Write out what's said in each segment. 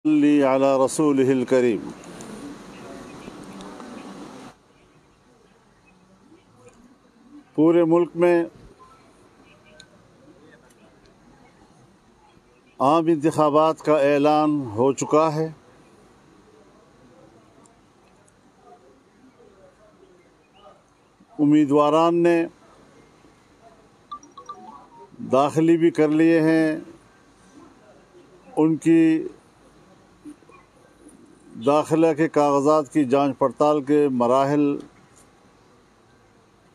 صلی علی رسولہ الکریم۔ پورے ملک میں عام انتخابات کا اعلان ہو چکا ہے۔ امیدواران نے داخلی بھی کر لیے ہیں، ان کی داخلہ کے کاغذات کی جانچ پڑتال کے مراحل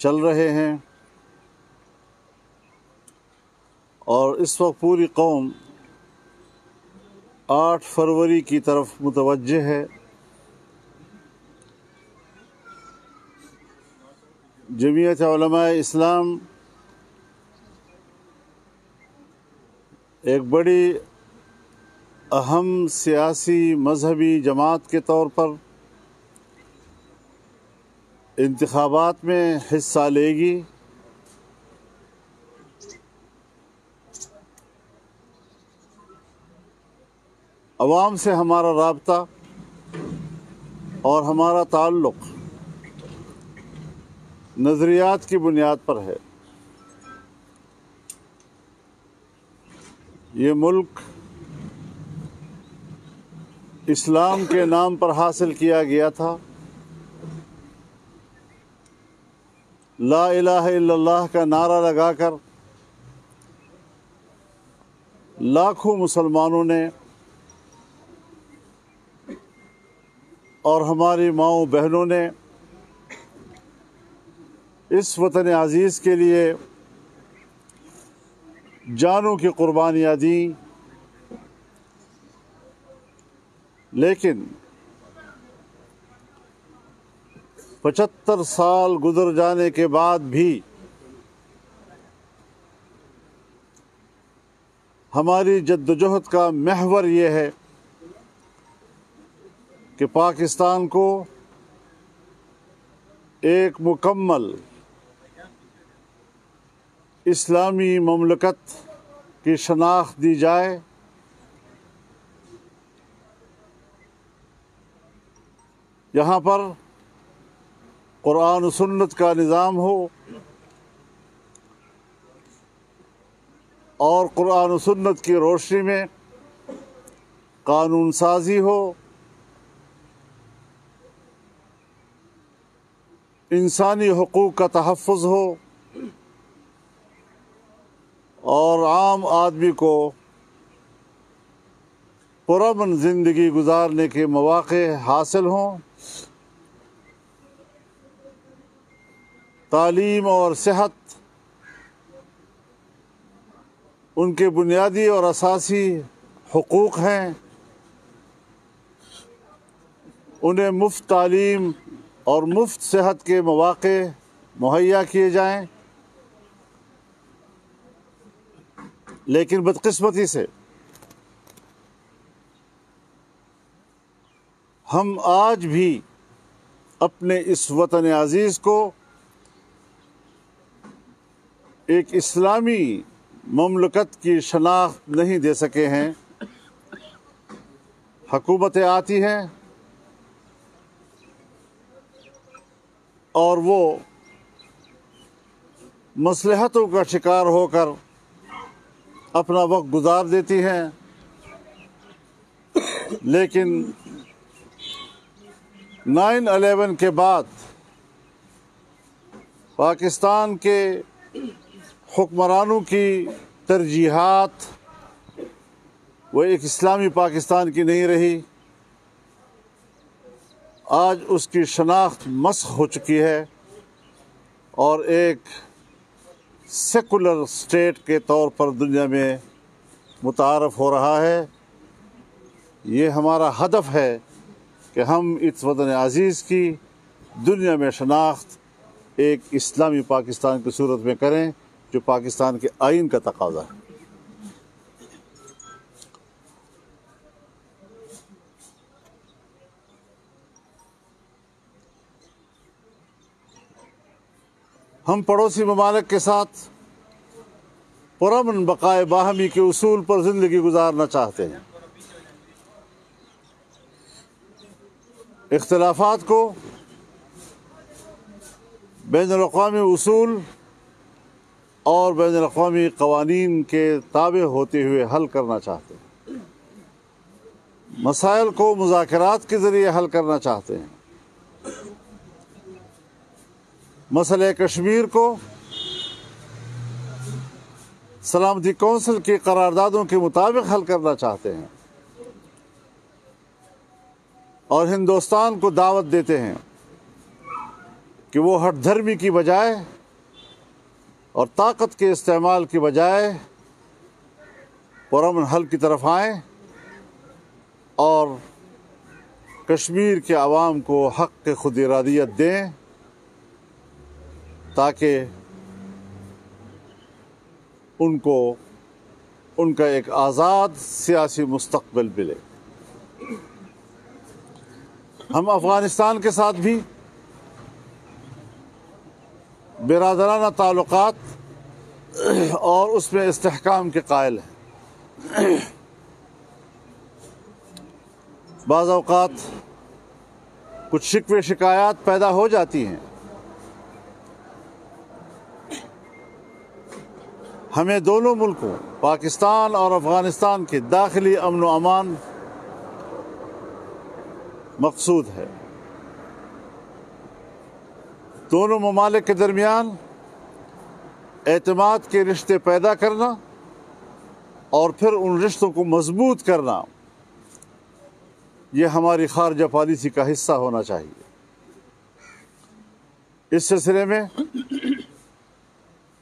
چل رہے ہیں، اور اس وقت پوری قوم 8 فروری کی طرف متوجہ ہے۔ جمعیت علماء اسلام ایک بڑی اہم سیاسی مذہبی جماعت کے طور پر انتخابات میں حصہ لے گی۔ عوام سے ہمارا رابطہ اور ہمارا تعلق نظریات کی بنیاد پر ہے۔ یہ ملک اسلام کے نام پر حاصل کیا گیا تھا۔ لا الہ الا اللہ کا نعرہ لگا کر لاکھوں مسلمانوں نے اور ہماری ماؤں بہنوں نے اس وطن عزیز کے لیے جانوں کی قربانیاں دیں، لیکن 75 سال گزر جانے کے بعد بھی ہماری جدوجہد کا محور یہ ہے کہ پاکستان کو ایک مکمل اسلامی مملکت کی شناخت دی جائے، یہاں پر قرآن و سنت کا نظام ہو اور قرآن و سنت کی روشنی میں قانون سازی ہو، انسانی حقوق کا تحفظ ہو، اور عام آدمی کو پرامن زندگی گزارنے کے مواقع حاصل ہوں۔ تعلیم اور صحت ان کے بنیادی اور اساسی حقوق ہیں، انہیں مفت تعلیم اور مفت صحت کے مواقع مہیا کیے جائیں، لیکن بدقسمتی سے ہم آج بھی اپنے اس وطن عزیز کو ایک اسلامی مملکت کی شناخت نہیں دے سکے ہیں۔ حکومتیں آتی ہیں اور وہ مصلحتوں کا شکار ہو کر اپنا وقت گزار دیتی ہیں، لیکن 9/11 کے بعد پاکستان کے حکمرانوں کی ترجیحات وہ ایک اسلامی پاکستان کی نہیں رہی۔ آج اس کی شناخت مسخ ہو چکی ہے اور ایک سیکولر اسٹیٹ کے طور پر دنیا میں متعارف ہو رہا ہے۔ یہ ہمارا ہدف ہے کہ ہم اس وطن عزیز کی دنیا میں شناخت ایک اسلامی پاکستان کی صورت میں کریں، جو پاکستان کے آئین کا تقاضا ہے۔ ہم پڑوسی ممالک کے ساتھ پرامن بقائے باہمی کے اصول پر زندگی گزارنا چاہتے ہیں۔ اختلافات کو بین الاقوامی اصول اور بین الاقوامی قوانین کے تابع ہوتے ہوئے حل کرنا چاہتے ہیں، مسائل کو مذاکرات کے ذریعے حل کرنا چاہتے ہیں، مسئلہ کشمیر کو سلامتی کونسل کی قراردادوں کے مطابق حل کرنا چاہتے ہیں، اور ہندوستان کو دعوت دیتے ہیں کہ وہ ہٹ دھرمی کی بجائے اور طاقت کے استعمال کی بجائے پرامن حل کی طرف آئیں اور کشمیر کے عوام کو حق خود ارادیت دیں تاکہ ان کو ان کا ایک آزاد سیاسی مستقبل ملے۔ ہم افغانستان کے ساتھ بھی برادرانہ تعلقات اور اس میں استحکام کے قائل ہیں۔ بعض اوقات کچھ شکوے شکایات پیدا ہو جاتی ہیں، ہمیں دونوں ملکوں پاکستان اور افغانستان کے داخلی امن و امان مقصود ہے۔ دونوں ممالک کے درمیان اعتماد کے رشتے پیدا کرنا اور پھر ان رشتوں کو مضبوط کرنا، یہ ہماری خارجہ پالیسی کا حصہ ہونا چاہیے۔ اس سلسلے میں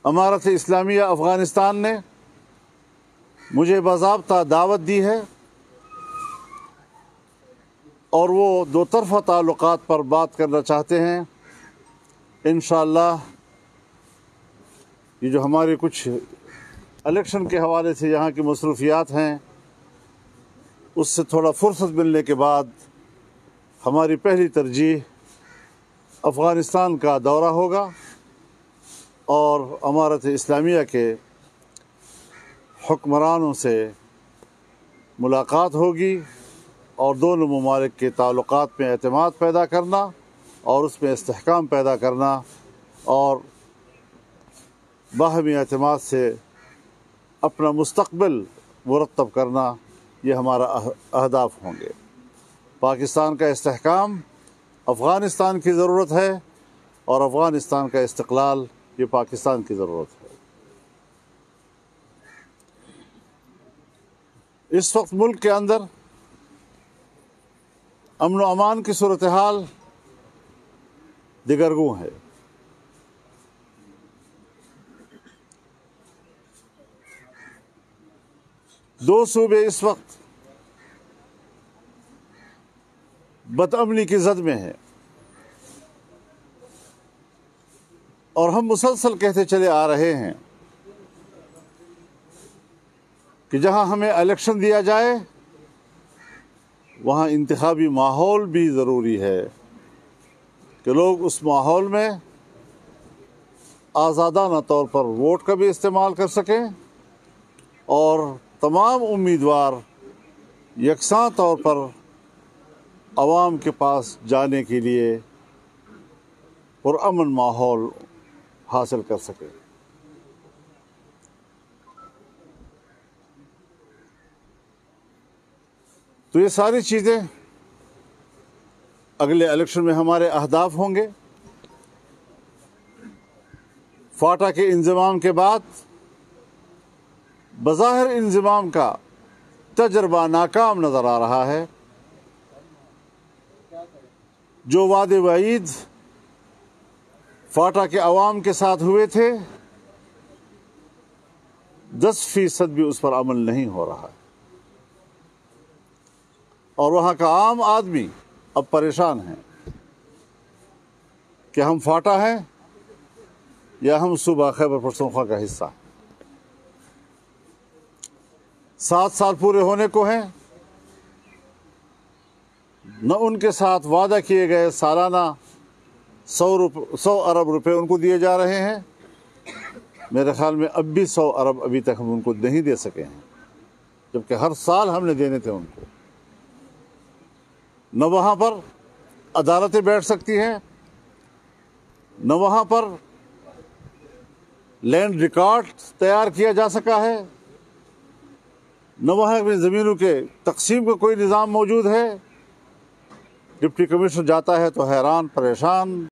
امارت اسلامیہ افغانستان نے مجھے باضابطہ دعوت دی ہے اور وہ دو طرفہ تعلقات پر بات کرنا چاہتے ہیں۔ انشاءاللہ یہ جو ہمارے کچھ الیکشن کے حوالے سے یہاں کی مصروفیات ہیں، اس سے تھوڑا فرصت ملنے کے بعد ہماری پہلی ترجیح افغانستان کا دورہ ہوگا اور امارت اسلامیہ کے حکمرانوں سے ملاقات ہوگی اور دونوں ممالک کے تعلقات میں اعتماد پیدا کرنا اور اس میں استحکام پیدا کرنا اور باہمی اعتماد سے اپنا مستقبل مرتب کرنا، یہ ہمارا اہداف ہوں گے۔ پاکستان کا استحکام افغانستان کی ضرورت ہے اور افغانستان کا استقلال یہ پاکستان کی ضرورت ہے۔ اس وقت ملک کے اندر امن و امان کی صورتحال دگرگوں ہے۔ دو صوبے اس وقت بدامنی کی زد میں ہیں اور ہم مسلسل کہتے چلے آ رہے ہیں کہ جہاں ہمیں الیکشن دیا جائے وہاں انتخابی ماحول بھی ضروری ہے کہ لوگ اس ماحول میں آزادانہ طور پر ووٹ کا بھی استعمال کر سکیں اور تمام امیدوار یکساں طور پر عوام کے پاس جانے کے لیے پرامن ماحول حاصل کر سکیں۔ تو یہ ساری چیزیں اگلے الیکشن میں ہمارے اہداف ہوں گے۔ فاٹا کے انضمام کے بعد بظاہر انضمام کا تجربہ ناکام نظر آ رہا ہے۔ جو وعدے وعید فاٹا کے عوام کے ساتھ ہوئے تھے 10% بھی اس پر عمل نہیں ہو رہا ہے اور وہاں کا عام آدمی اب پریشان ہے کہ ہم فاٹا ہیں یا ہم صوبہ خیبر پختونخوا کا حصہ ہیں۔ 7 سال پورے ہونے کو ہیں، نہ ان کے ساتھ وعدہ کیے گئے سالانہ 100 ارب روپے ان کو دیے جا رہے ہیں۔ میرے خیال میں اب بھی 100 ارب ابھی تک ہم ان کو نہیں دے سکے ہیں، جبکہ ہر سال ہم نے دینے تھے ان کو۔ نہ وہاں پر عدالتیں بیٹھ سکتی ہیں، نہ وہاں پر لینڈ ریکارڈ تیار کیا جا سکا ہے، نہ وہاں اپنی زمینوں کے تقسیم کا کوئی نظام موجود ہے۔ ڈپٹی کمشنر جاتا ہے تو حیران پریشان